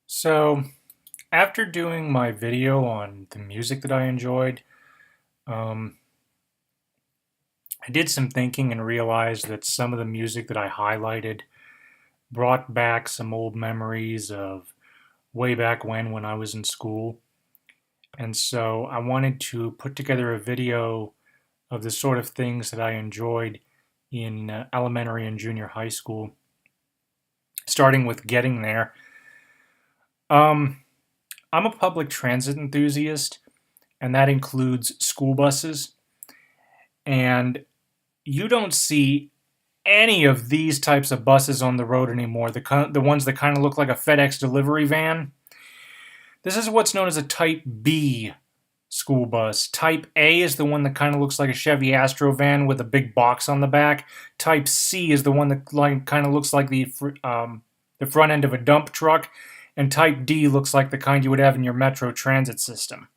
So, after doing my video on the music that I enjoyed, um, I did some thinking and realized that some of the music that I highlighted brought back some old memories of way back when I was in school. And so I wanted to put together a video of the sort of things that I enjoyed in elementary and junior high school, starting with getting there. Um, I'm a public transit enthusiast, and that includes school buses. And you don't see any of these types of buses on the road anymore. The ones that kind of look like a FedEx delivery van. This is what's known as a Type B school bus. Type A is the one that kind of looks like a Chevy Astro van with a big box on the back. Type C is the one that kind of looks like the front end of a dump truck. And Type D looks like the kind you would have in your Metro transit system,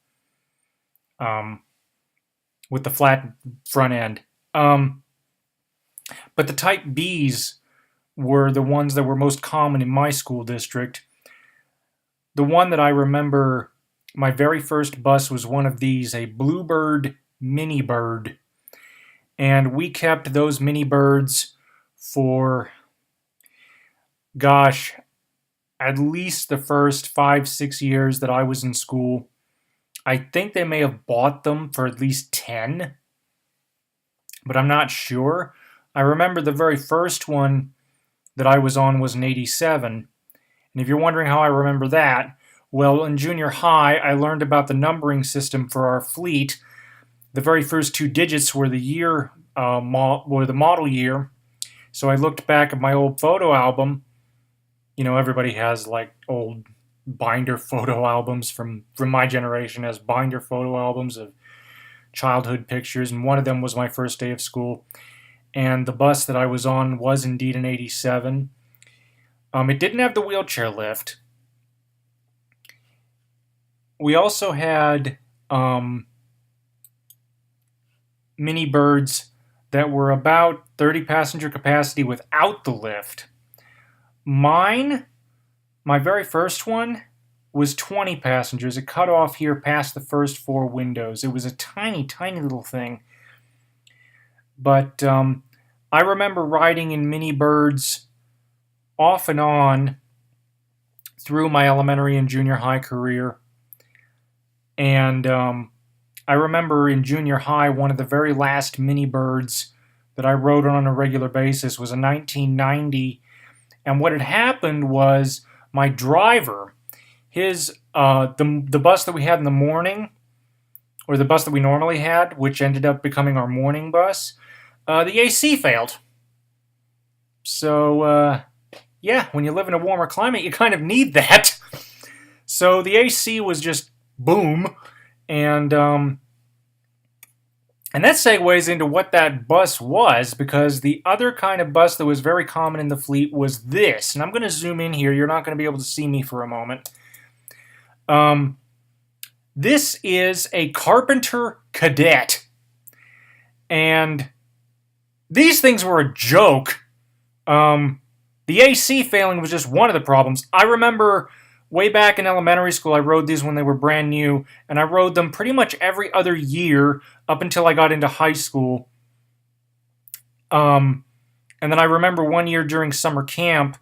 with the flat front end. But the Type Bs were the ones that were most common in my school district. The one that I remember, my very first bus was one of these, a Bluebird Mini Bird. And we kept those mini birds for, gosh, at least the first 5-6 years that I was in school. I think they may have bought them for at least 10, but I'm not sure. I remember the very first one that I was on was an 87. And if you're wondering how I remember that, well, in junior high, I learned about the numbering system for our fleet. The very first two digits were the year, were the model year. So I looked back at my old photo album. You know, everybody has like old binder photo albums from my generation, has binder photo albums of childhood pictures, and one of them was my first day of school. And the bus that I was on was indeed an 87. It didn't have the wheelchair lift. We also had mini birds that were about 30 passenger capacity without the lift. My very first one was 20 passengers. It cut off here past the first 4 windows. It was a tiny, tiny little thing. But I remember riding in mini birds off and on through my elementary and junior high career. And I remember in junior high, one of the very last mini birds that I rode on a regular basis was a 1990. And what had happened was my driver, the bus that we had in the morning, or the bus that we normally had, which ended up becoming our morning bus, the AC failed. So, yeah, when you live in a warmer climate, you kind of need that. So the AC was just boom, and that segues into what that bus was, because the other kind of bus that was very common in the fleet was this. And I'm going to zoom in here. You're not going to be able to see me for a moment. This is a Carpenter Cadet. And these things were a joke. The AC failing was just one of the problems. I remember way back in elementary school, I rode these when they were brand new, and I rode them pretty much every other year up until I got into high school. And then I remember one year during summer camp,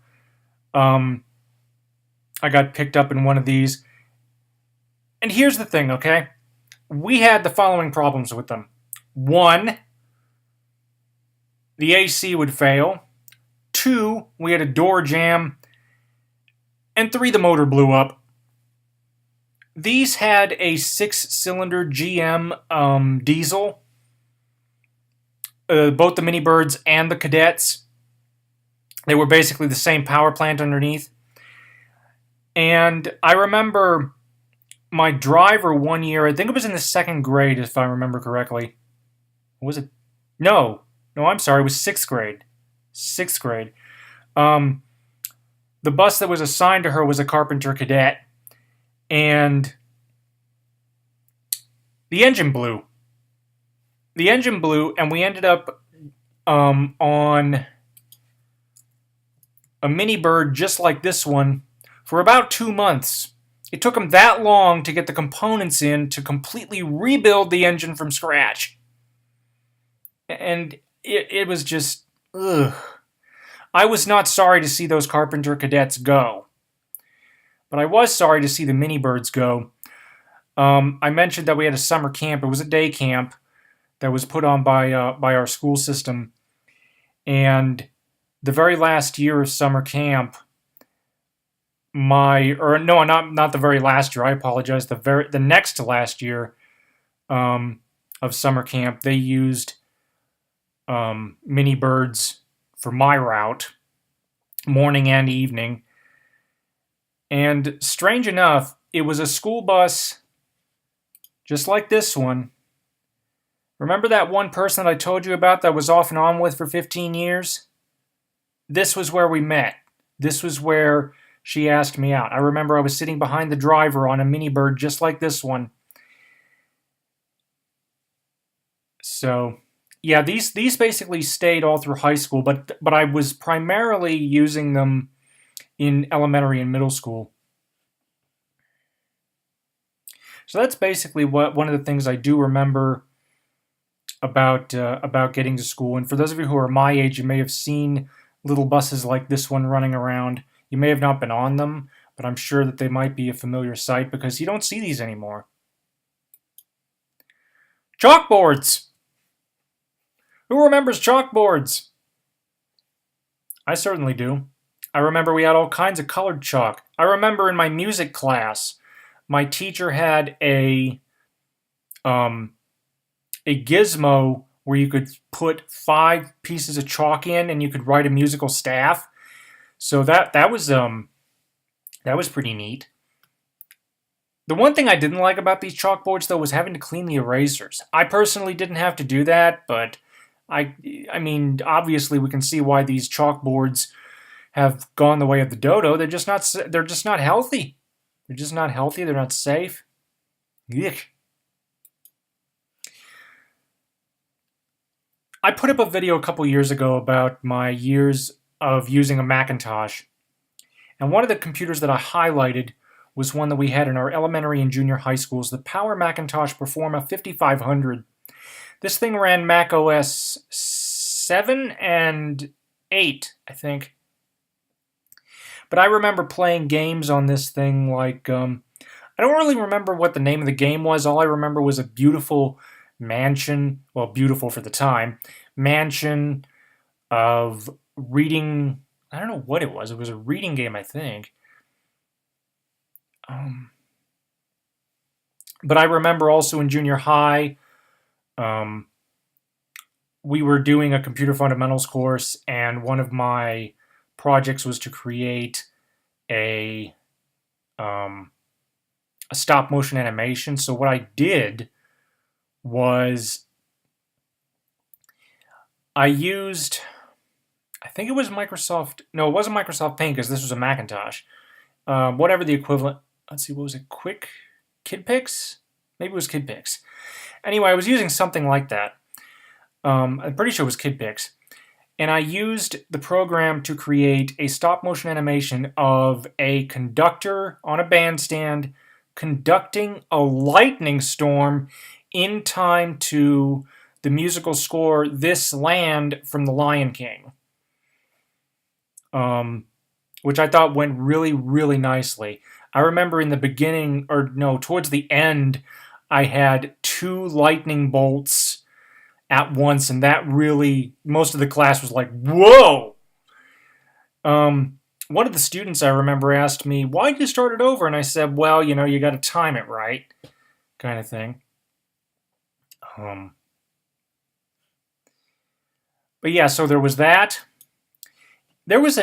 I got picked up in one of these. And here's the thing, okay? We had the following problems with them. 1, the AC would fail. 2, we had a door jam. And 3, the motor blew up. These had a 6-cylinder GM diesel. Both the mini birds and the cadets. They were basically the same power plant underneath. And I remember my driver one year, I think it was in the 2nd grade, if I remember correctly. Was it? No, I'm sorry, it was 6th grade. 6th grade. The bus that was assigned to her was a Carpenter Cadet, and the engine blew. The engine blew, and we ended up on a mini bird just like this one for about 2 months. It took them that long to get the components in to completely rebuild the engine from scratch. And it was just, ugh. I was not sorry to see those Carpenter Cadets go. But I was sorry to see the mini birds go. I mentioned that we had a summer camp. It was a day camp that was put on by our school system. And the very last year of summer camp, not the very last year, I apologize, the next to last year of summer camp, they used mini birds for my route, morning and evening. And strange enough, it was a school bus just like this one. Remember that one person that I told you about that I was off and on with for 15 years? This was where we met. This was where she asked me out. I remember I was sitting behind the driver on a mini bird just like this one. So, yeah, these basically stayed all through high school, but I was primarily using them in elementary and middle school. So that's basically one of the things I do remember about getting to school. And for those of you who are my age, you may have seen little buses like this one running around. You may have not been on them, but I'm sure that they might be a familiar sight because you don't see these anymore. Chalkboards! Who remembers chalkboards? I certainly do. I remember we had all kinds of colored chalk. I remember in my music class, my teacher had a gizmo where you could put 5 pieces of chalk in and you could write a musical staff. So that was pretty neat. The one thing I didn't like about these chalkboards though was having to clean the erasers. I personally didn't have to do that, but I mean, obviously we can see why these chalkboards have gone the way of the dodo. They're just not healthy. They're just not healthy. They're not safe. Yuck. I put up a video a couple years ago about my years of using a Macintosh. And one of the computers that I highlighted was one that we had in our elementary and junior high schools, the Power Macintosh Performa 5500. This thing ran Mac OS 7 and 8, I think. But I remember playing games on this thing like, I don't really remember what the name of the game was. All I remember was a beautiful mansion, well, beautiful for the time, mansion of reading, I don't know what it was. It was a reading game, I think. But I remember also in junior high, we were doing a computer fundamentals course, and one of my projects was to create a stop motion animation. So what I did was I used, I think it was Microsoft, no, it wasn't Microsoft Paint because this was a Macintosh. Whatever the equivalent, let's see, what was it, KidPix? Maybe it was KidPix. Anyway, I was using something like that. I'm pretty sure it was KidPix. And I used the program to create a stop-motion animation of a conductor on a bandstand conducting a lightning storm in time to the musical score This Land from The Lion King. Which I thought went really, really nicely. I remember in the beginning, or no, towards the end, I had 2 lightning bolts at once, and that really, most of the class was like, whoa! One of the students I remember asked me, why did you start it over? And I said, well, you know, you got to time it right, kind of thing. But yeah, so there was that. There was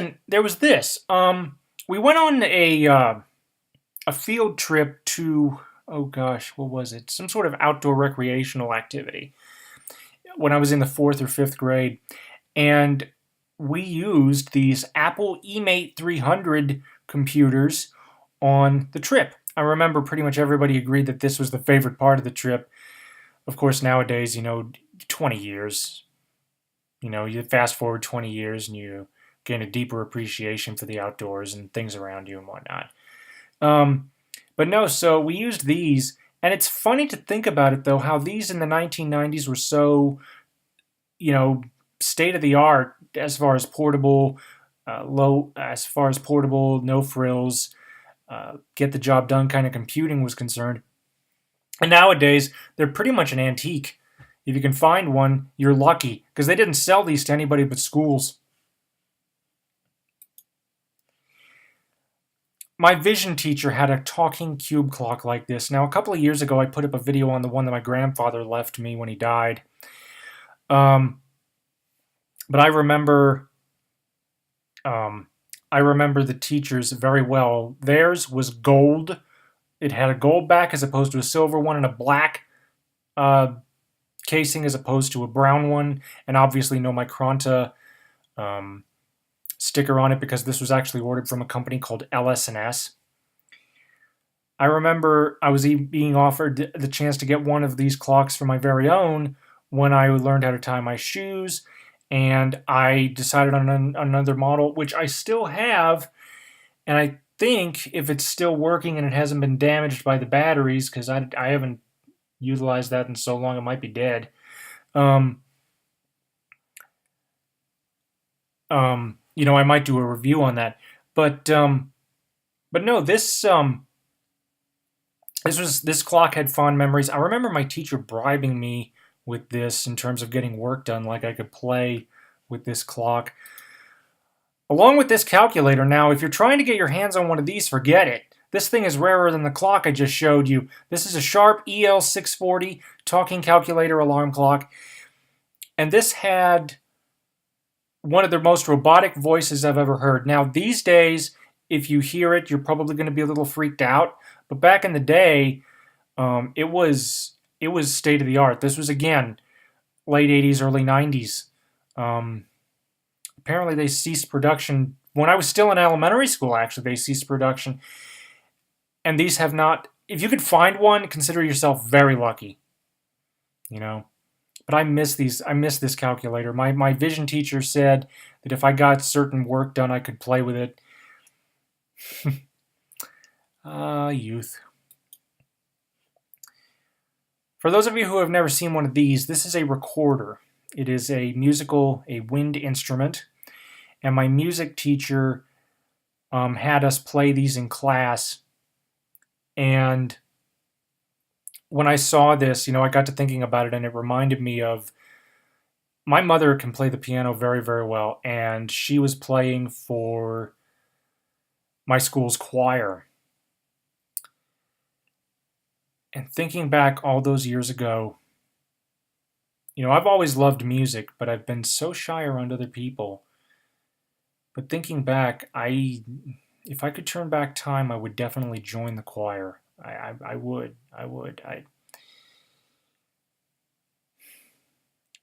this. We went on a field trip to, oh gosh, what was it? Some sort of outdoor recreational activity when I was in the 4th or 5th grade. And we used these Apple eMate 300 computers on the trip. I remember pretty much everybody agreed that this was the favorite part of the trip. Of course, nowadays, 20 years, you fast forward 20 years and you gain a deeper appreciation for the outdoors and things around you and whatnot. Um, but no, so we used these, and it's funny to think about it though, how these in the 1990s were so, you know, state of the art as far as portable, no frills, get the job done kind of computing was concerned. And nowadays, they're pretty much an antique. If you can find one, you're lucky, because they didn't sell these to anybody but schools. My vision teacher had a talking cube clock like this. Now, a couple of years ago, I put up a video on the one that my grandfather left me when he died. But I remember the teachers very well. Theirs was gold. It had a gold back as opposed to a silver one, and a black casing as opposed to a brown one, and obviously no Micronta sticker on it, because this was actually ordered from a company called LS&S. I remember I was being offered the chance to get one of these clocks for my very own when I learned how to tie my shoes, and I decided on another model, which I still have, and I think if it's still working and it hasn't been damaged by the batteries, because I haven't utilized that in so long, it might be dead. I might do a review on that, but no, this clock had fond memories. I remember my teacher bribing me with this in terms of getting work done, like I could play with this clock. Along with this calculator. Now, if you're trying to get your hands on one of these, forget it. This thing is rarer than the clock I just showed you. This is a Sharp EL640 talking calculator alarm clock. And this had one of the most robotic voices I've ever heard. Now, these days, if you hear it, you're probably going to be a little freaked out. But back in the day, it was state of the art. This was, again, late 80s, early 90s. Apparently they ceased production when I was still in elementary school. Actually, they ceased production, and these have not. If you could find one, consider yourself very lucky. But I miss these. I miss this calculator. My vision teacher said that if I got certain work done, I could play with it. Youth. For those of you who have never seen one of these, this is a recorder. It is a wind instrument, and my music teacher had us play these in class. And when I saw this, I got to thinking about it, and it reminded me of my mother can play the piano very, very well, and she was playing for my school's choir. And thinking back all those years ago, I've always loved music, but I've been so shy around other people. But thinking back, if I could turn back time, I would definitely join the choir. I would.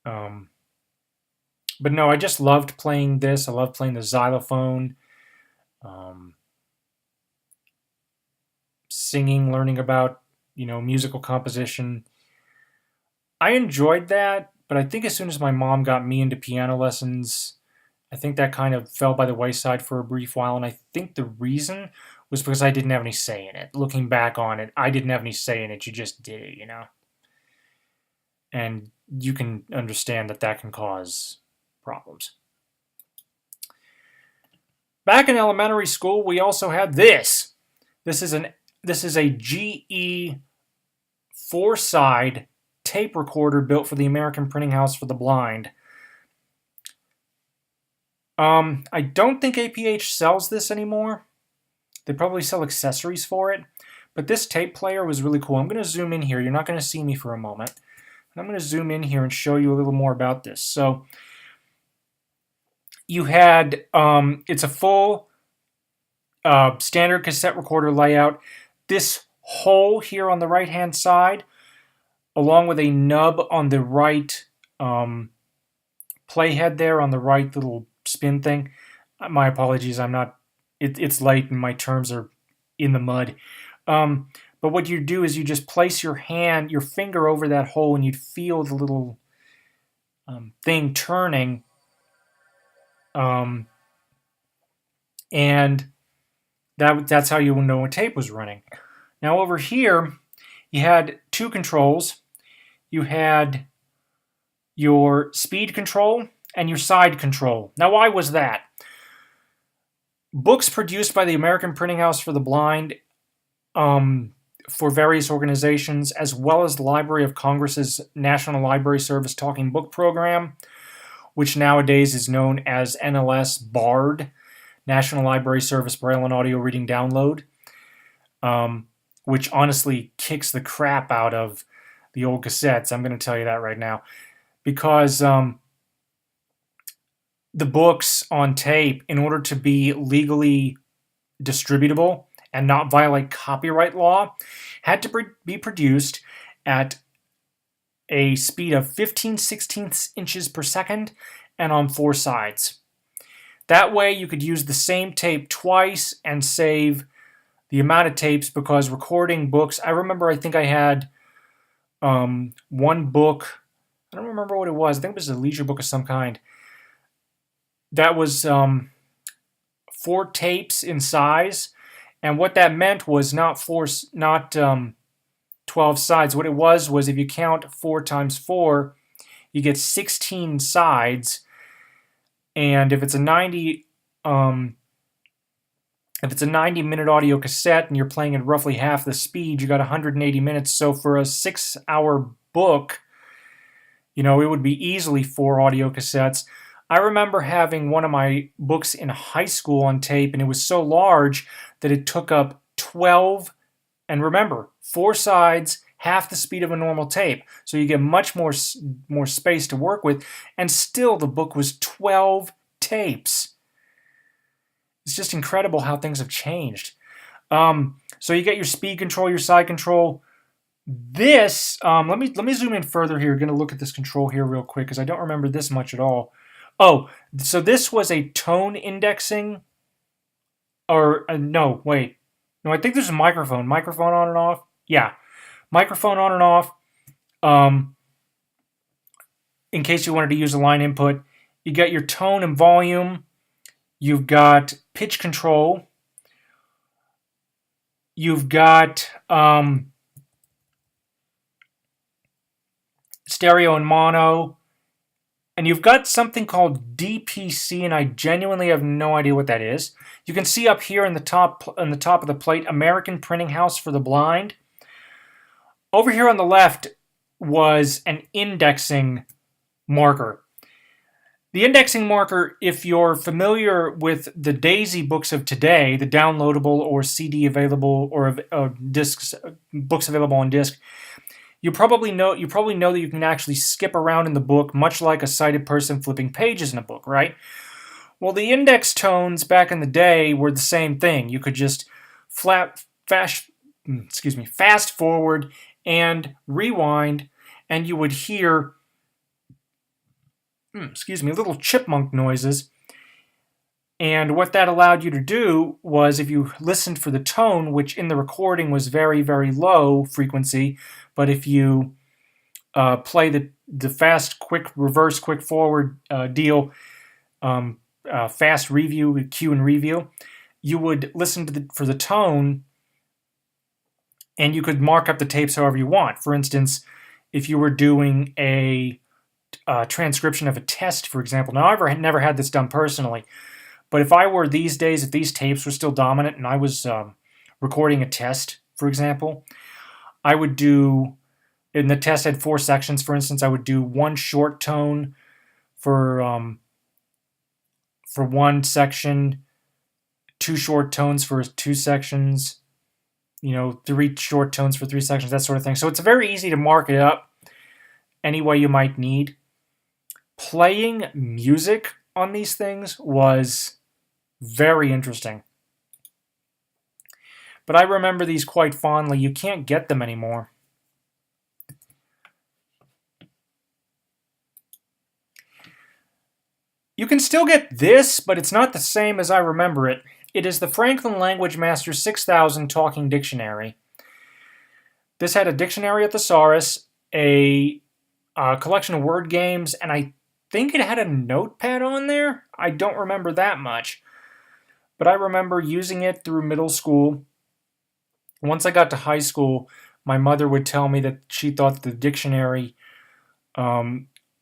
But no, I just loved playing this. I loved playing the xylophone, singing, learning about, musical composition. I enjoyed that, but I think as soon as my mom got me into piano lessons, I think that kind of fell by the wayside for a brief while, and I think the reason was because I didn't have any say in it. Looking back on it, I didn't have any say in it. You just did it, And you can understand that can cause problems. Back in elementary school, we also had this. This is a GE 4-side tape recorder built for the American Printing House for the Blind. I don't think APH sells this anymore. They probably sell accessories for it. But this tape player was really cool. I'm going to zoom in here. You're not going to see me for a moment. I'm going to zoom in here and show you a little more about this. So you had, it's a full standard cassette recorder layout. This hole here on the right-hand side, along with a nub on the right playhead there on the right little spin thing. My apologies, it's late and my terms are in the mud. But what you do is you just place your finger over that hole, and you'd feel the little thing turning. And That's how you would know when tape was running. Now over here, you had two controls. You had your speed control and your side control. Now why was that? Books produced by the American Printing House for the Blind for various organizations, as well as the Library of Congress's National Library Service Talking Book Program, which nowadays is known as NLS BARD, National Library Service Braille and Audio Reading Download, which honestly kicks the crap out of the old cassettes. I'm going to tell you that right now. Because the books on tape, in order to be legally distributable and not violate copyright law, had to be produced at a speed of 15/16 inches per second and on 4 sides. That way you could use the same tape twice and save the amount of tapes, because recording books, I think I had one book, I don't remember what it was, I think it was a leisure book of some kind, that was 4 tapes in size, and what that meant was not 12 sides. What it was if you count 4 times 4, you get 16 sides, and if it's a 90-minute audio cassette and you're playing at roughly half the speed, you got 180 minutes. So for a 6-hour book, it would be easily 4 audio cassettes. I remember having one of my books in high school on tape, and it was so large that it took up 12, and remember, 4 sides, half the speed of a normal tape. So you get much more space to work with, and still the book was 12 tapes. It's just incredible how things have changed. So you get your speed control, your side control. This, let me zoom in further here. Going to look at this control here real quick, because I don't remember this much at all. Oh, so this was a tone indexing, or no, wait. No, I think there's a microphone. Microphone on and off? Yeah. Microphone on and off. In case you wanted to use a line input. You got your tone and volume. You've got pitch control. You've got stereo and mono. And you've got something called DPC, and I genuinely have no idea what that is. You can see up here in the top of the plate, American Printing House for the Blind. Over here on the left was an indexing marker. The indexing marker, if you're familiar with the Daisy books of today, the downloadable or CD available or books available on disc, you probably know that you can actually skip around in the book, much like a sighted person flipping pages in a book, right? Well, the index tones back in the day were the same thing. You could just fast forward and rewind, and you would hear little chipmunk noises. And what that allowed you to do was, if you listened for the tone, which in the recording was very, very low frequency, but if you play the fast, quick, reverse, quick forward deal, fast review, cue and review, you would listen for the tone, and you could mark up the tapes however you want. For instance, if you were doing a transcription of a test, for example. Now, I've never had this done personally, but if I were these days, if these tapes were still dominant and I was recording a test, for example, I would do, and the test had 4 sections, for instance, I would do 1 short tone for one section, 2 short tones for 2 sections, 3 short tones for 3 sections, that sort of thing. So it's very easy to mark it up any way you might need. Playing music on these things was very interesting. But I remember these quite fondly. You can't get them anymore. You can still get this, but it's not the same as I remember it. It is the Franklin Language Master 6000 Talking Dictionary. This had a dictionary, a thesaurus, a collection of word games, and I think it had a notepad on there. I don't remember that much. but I remember using it through middle school. Once I got to high school, my mother would tell me that she thought the dictionary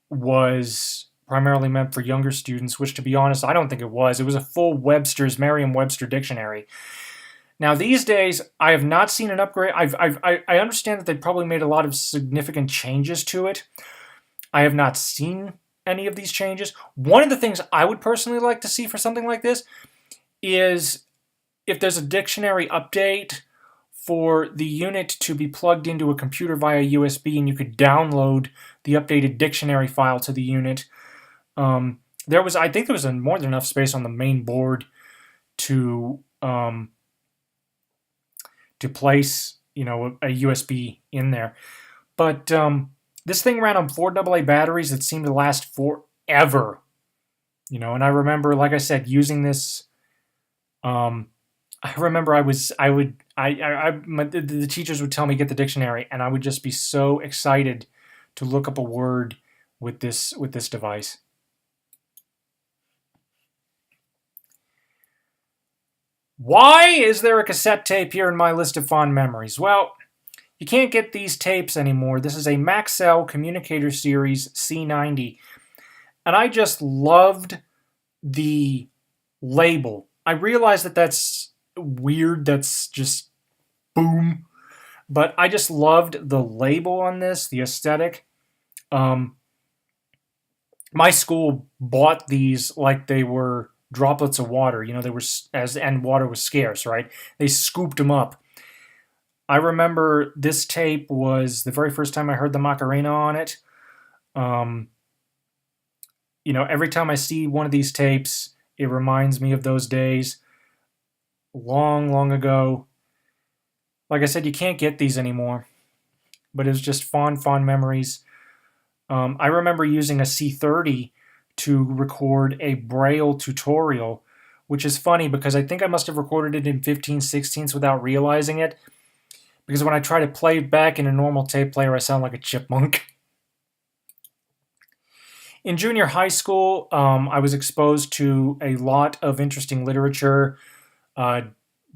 was primarily meant for younger students, which, to be honest, I don't think it was. It was a full Webster's, Merriam-Webster dictionary. Now, these days, I have not seen an upgrade. I understand that they probably made a lot of significant changes to it. I have not seen any of these changes. One of the things I would personally like to see for something like this is if there's a dictionary update for the unit to be plugged into a computer via USB, and you could download the updated dictionary file to the unit. I think there was more than enough space on the main board to place, a USB in there. But this thing ran on 4 AA batteries that seemed to last forever. And I remember, like I said, using this. I remember the teachers would tell me get the dictionary, and I would just be so excited to look up a word with this device. Why is there a cassette tape here in my list of fond memories? Well, you can't get these tapes anymore. This is a Maxell Communicator Series C90, and I just loved the label. I realize that that's weird, that's just boom, but I just loved the label on this, the aesthetic. My school bought these like they were droplets of water. They were, and water was scarce, right? They scooped them up. I remember this tape was the very first time I heard the Macarena on it. Every time I see one of these tapes, it reminds me of those days long, long ago. Like I said, you can't get these anymore, but it was just fond memories. I remember using a C30 to record a Braille tutorial, which is funny because I think I must have recorded it in 15/16 without realizing it, because when I try to play it back in a normal tape player, I sound like a chipmunk. In junior high school, I was exposed to a lot of interesting literature.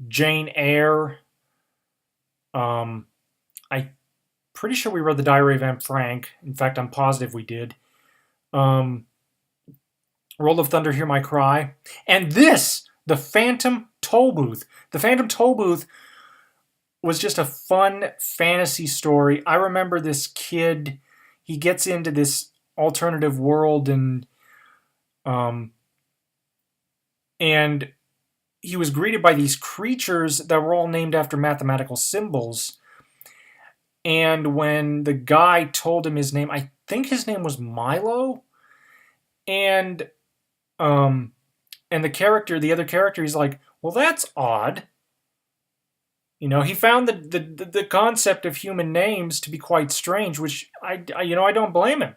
Jane Eyre. I'm pretty sure we read The Diary of Anne Frank. In fact, I'm positive we did. Roll of Thunder, Hear My Cry. And this, The Phantom Tollbooth. The Phantom Tollbooth was just a fun fantasy story. I remember this kid, he gets into this alternative world, and he was greeted by these creatures that were all named after mathematical symbols. And when the guy told him his name, I think his name was Milo, and the other character, he's like, well, that's odd. He found the concept of human names to be quite strange, which I don't blame him.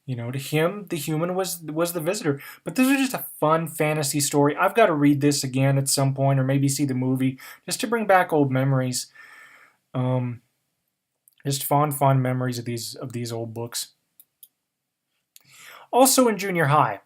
To him, the human was the visitor. But this was just a fun fantasy story. I've got to read this again at some point, or maybe see the movie, just to bring back old memories. Just fond memories of these old books. Also in junior high,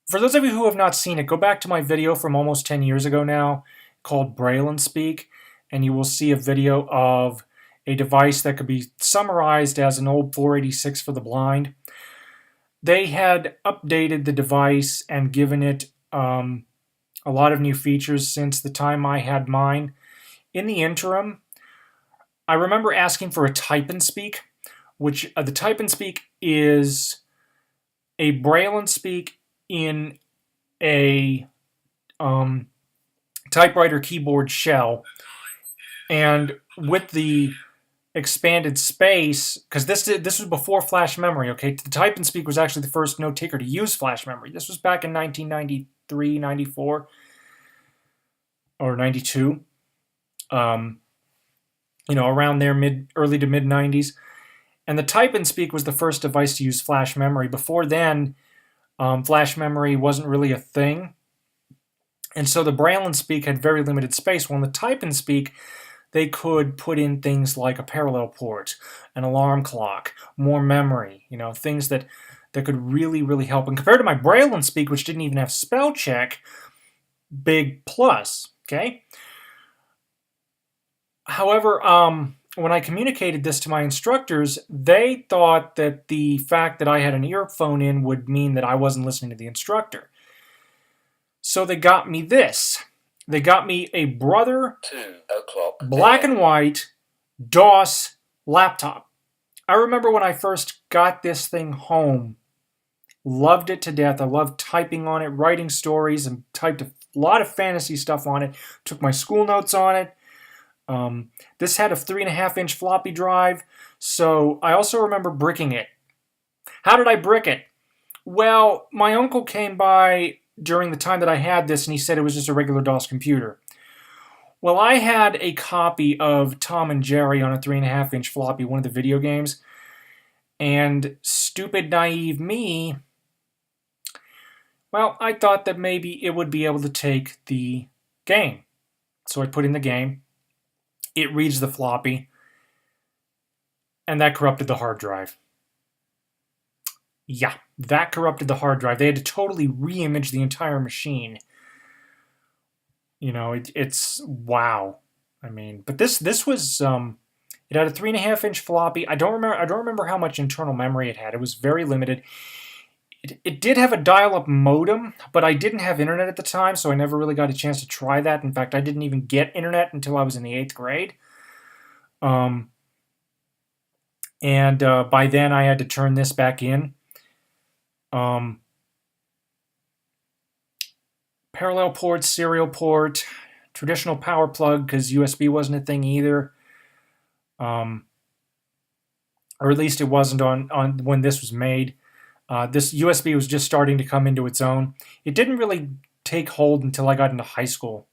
for those of you who have not seen it, go back to my video from almost 10 years ago now called Braille and Speak, and you will see a video of a device that could be summarized as an old 486 for the blind. They had updated the device and given it a lot of new features since the time I had mine. In the interim, I remember asking for a Type and Speak, which the Type and Speak is a Braille and Speak in a typewriter keyboard shell, and with the expanded space, because this was before flash memory, okay? The Type and Speak was actually the first note taker to use flash memory. This was back in 1993, 94, or 92. Around there, early to mid 90s. And the Type and Speak was the first device to use flash memory. Before then, flash memory wasn't really a thing. And so the Braille and Speak had very limited space. Well, in the Type and Speak, they could put in things like a parallel port, an alarm clock, more memory, things that that could really, really help. And compared to my Braille and Speak, which didn't even have spell check, big plus, okay? However, when I communicated this to my instructors, they thought that the fact that I had an earphone in would mean that I wasn't listening to the instructor. So they got me this. They got me a Brother 2 o'clock black and white DOS laptop. I remember when I first got this thing home, loved it to death. I loved typing on it, writing stories, and typed a lot of fantasy stuff on it. Took my school notes on it. This had a 3.5-inch floppy drive, so I also remember bricking it. How did I brick it? Well, my uncle came by during the time that I had this, and he said it was just a regular DOS computer. Well, I had a copy of Tom and Jerry on a 3.5-inch floppy, one of the video games, and stupid, naive me, well, I thought that maybe it would be able to take the game. So I put in the game. It reads the floppy, and that corrupted the hard drive. Yeah, that corrupted the hard drive. They had to totally re-image the entire machine. You know, it's wow. I mean, but this was it had a 3.5-inch floppy. I don't remember how much internal memory it had. It was very limited. It did have a dial-up modem, but I didn't have internet at the time, so I never really got a chance to try that. In fact, I didn't even get internet until I was in the 8th grade. And by then I had to turn this back in. Parallel port, serial port, traditional power plug, because USB wasn't a thing either. Or at least it wasn't on when this was made. This USB was just starting to come into its own. It didn't really take hold until I got into high school.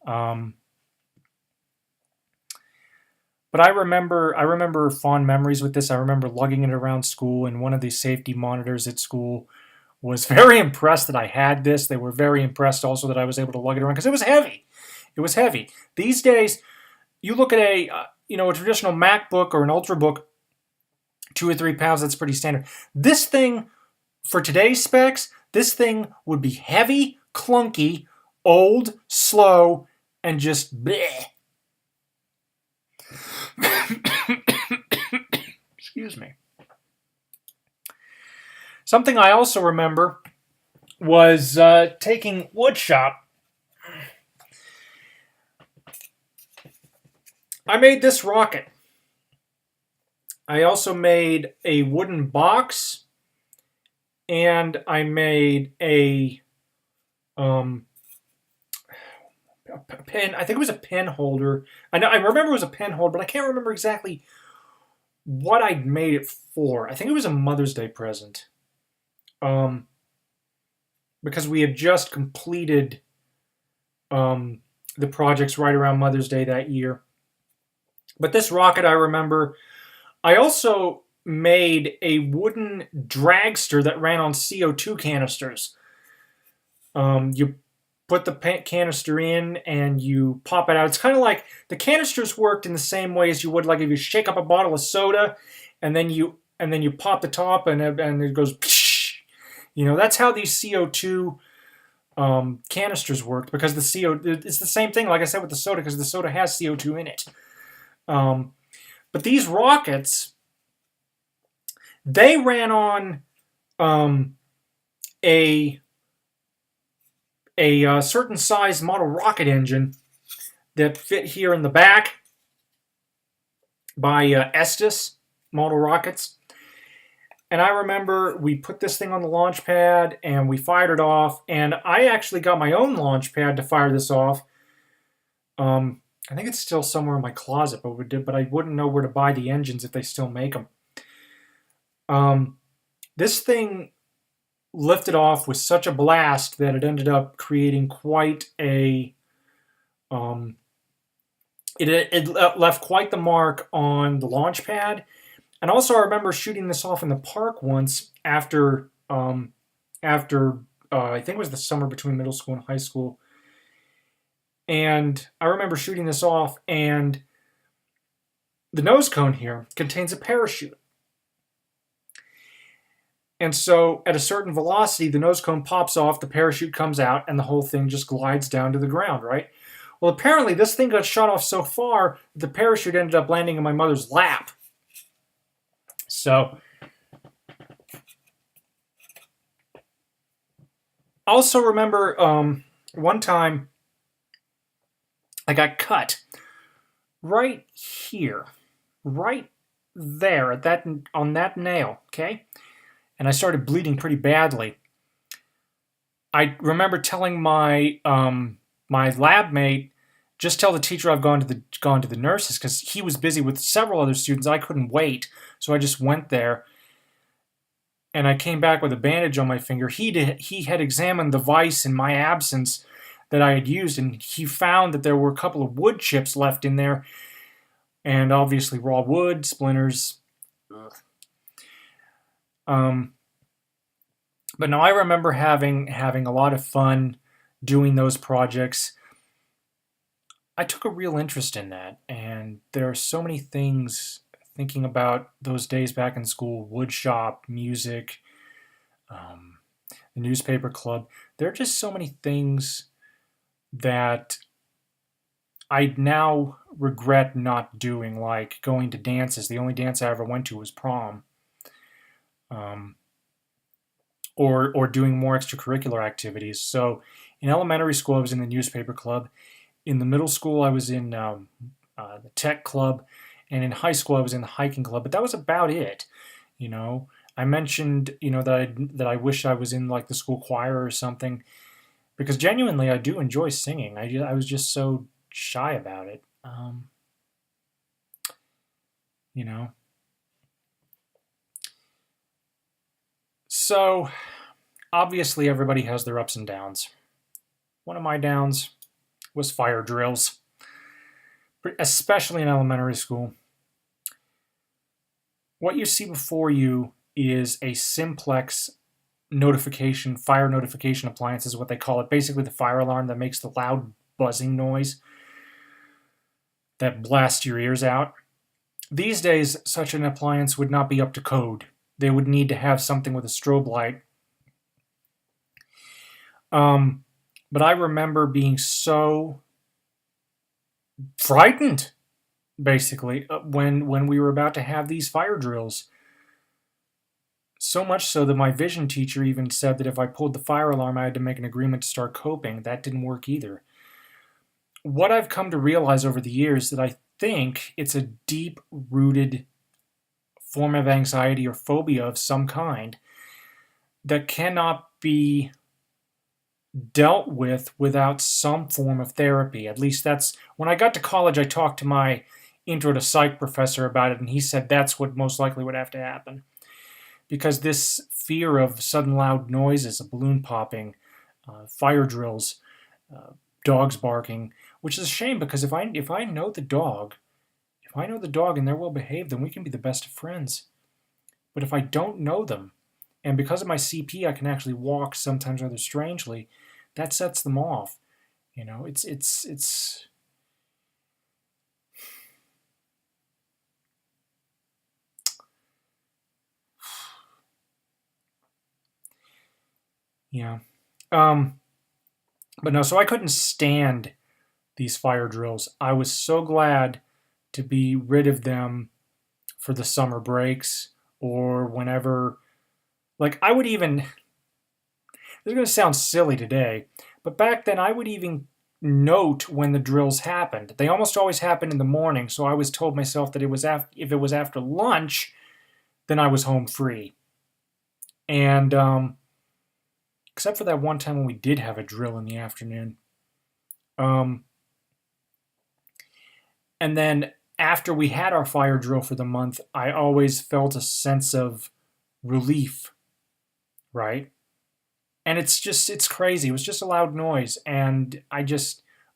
But I remember fond memories with this. I remember lugging it around school, and one of the safety monitors at school was very impressed that I had this. They were very impressed also that I was able to lug it around because it was heavy. It was heavy. These days, you look at a traditional MacBook or an Ultrabook, 2 or 3 pounds. That's pretty standard. This thing, for today's specs, this thing would be heavy, clunky, old, slow, and just bleh. Excuse me. Something I also remember was taking woodshop. I made this rocket. I also made a wooden box, and I made a pen. I think it was a pen holder. I remember it was a pen holder, but I can't remember exactly what I made it for. I think it was a Mother's Day present. Because we had just completed the projects right around Mother's Day that year. But this rocket, I remember. I also made a wooden dragster that ran on CO2 canisters. You put the canister in and you pop it out. It's kind of like the canisters worked in the same way as you would like if you shake up a bottle of soda and then you pop the top and it goes psh. That's how these CO2 canisters worked, because it's the same thing, like I said, with the soda, because the soda has CO2 in it. But these rockets, they ran on a certain size model rocket engine that fit here in the back by Estes model rockets. And I remember we put this thing on the launch pad and we fired it off. And I actually got my own launch pad to fire this off. I think it's still somewhere in my closet, but I wouldn't know where to buy the engines if they still make them. This thing lifted off with such a blast that it ended up creating quite a... It left quite the mark on the launch pad. And also I remember shooting this off in the park once after I think it was the summer between middle school and high school. And I remember shooting this off, and the nose cone here contains a parachute. And so at a certain velocity, the nose cone pops off, the parachute comes out, and the whole thing just glides down to the ground, right? Well, apparently this thing got shot off so far that the parachute ended up landing in my mother's lap. So, I also remember one time I got cut right here, right there at that on that nail, okay? And I started bleeding pretty badly. I remember telling my my lab mate, just tell the teacher I've gone to the nurses, because he was busy with several other students. I couldn't wait, so I just went there, and I came back with a bandage on my finger. He had examined the vise in my absence that I had used, and he found that there were a couple of wood chips left in there, and obviously raw wood, splinters. Ugh. But no, I remember having a lot of fun doing those projects. I took a real interest in that, and there are so many things thinking about those days back in school: wood shop, music, the newspaper club. There are just so many things that I now regret not doing, like going to dances. The only dance I ever went to was prom. Or doing more extracurricular activities. So in elementary school, I was in the newspaper club. In the middle school, I was in the tech club. And in high school, I was in the hiking club. But that was about it. You know, I mentioned, that I wish I was in like the school choir or something, because genuinely I do enjoy singing. I was just so shy about it. You know. So, obviously, everybody has their ups and downs. One of my downs was fire drills, especially in elementary school. What you see before you is a simplex fire notification appliance is what they call it. Basically, the fire alarm that makes the loud buzzing noise that blasts your ears out. These days, such an appliance would not be up to code. They would need to have something with a strobe light. But I remember being so frightened, basically, when we were about to have these fire drills. So much so that my vision teacher even said that if I pulled the fire alarm, I had to make an agreement to start coping. That didn't work either. What I've come to realize over the years that I think it's a deep-rooted form of anxiety or phobia of some kind that cannot be dealt with without some form of therapy. At least that's when I got to college. I talked to my intro to psych professor about it, and he said that's what most likely would have to happen, because this fear of sudden loud noises, a balloon popping, fire drills, dogs barking, which is a shame, because if I know the dog, and they're well behaved, then we can be the best of friends. But if I don't know them, and because of my CP I can actually walk sometimes rather strangely, that sets them off. It's yeah. But no, so I couldn't stand these fire drills. I was so glad to be rid of them for the summer breaks, or whenever, like I would even, this is going to sound silly today, but back then I would even note when the drills happened. They almost always happened in the morning, so I always told myself that if it was after lunch, then I was home free. And except for that one time when we did have a drill in the afternoon. And then after we had our fire drill for the month, I always felt a sense of relief, right? And it's crazy. It was just a loud noise. And I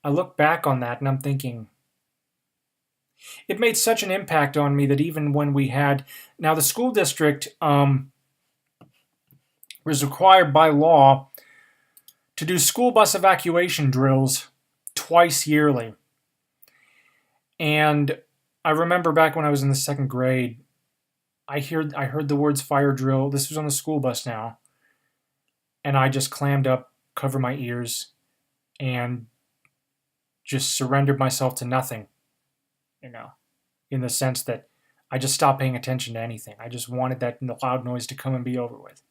look back on that and I'm thinking, it made such an impact on me that even when we had, now the school district was required by law to do school bus evacuation drills twice yearly. And I remember back when I was in the second grade, I heard the words fire drill. This was on the school bus now, and I just clammed up, covered my ears, and just surrendered myself to nothing, you know, in the sense that I just stopped paying attention to anything. I just wanted that loud noise to come and be over with.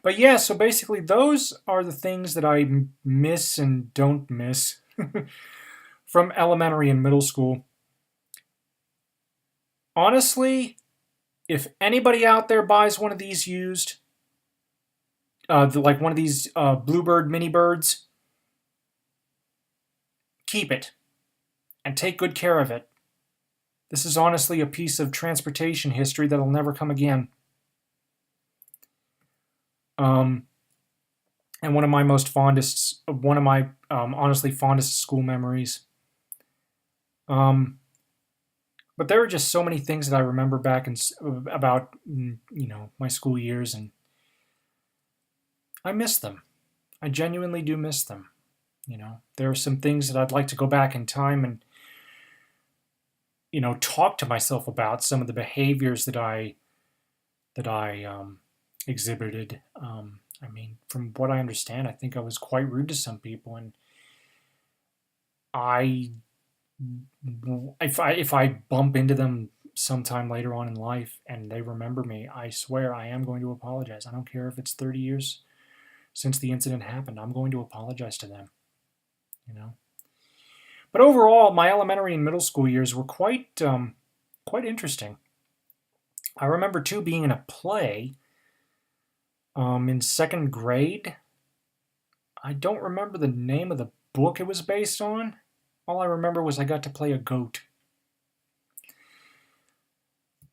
But yeah, so basically, those are the things that I miss and don't miss from elementary and middle school. Honestly, if anybody out there buys one of these used, like one of these Bluebird mini birds, keep it and take good care of it. This is honestly a piece of transportation history that'll never come again. And one of my honestly fondest school memories. But there are just so many things that I remember back about my school years, and I miss them. I genuinely do miss them. There are some things that I'd like to go back in time and talk to myself about some of the behaviors that I exhibited. I mean, from what I understand, I think I was quite rude to some people, and if I bump into them sometime later on in life and they remember me, I swear I am going to apologize. I don't care if it's 30 years since the incident happened. I'm going to apologize to them. But overall, my elementary and middle school years were quite interesting. I remember too being in a play in second grade. I don't remember the name of the book it was based on. All I remember was I got to play a goat.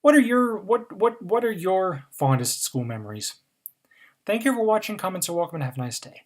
What are your fondest school memories? Thank you for watching. Comments are welcome, and have a nice day.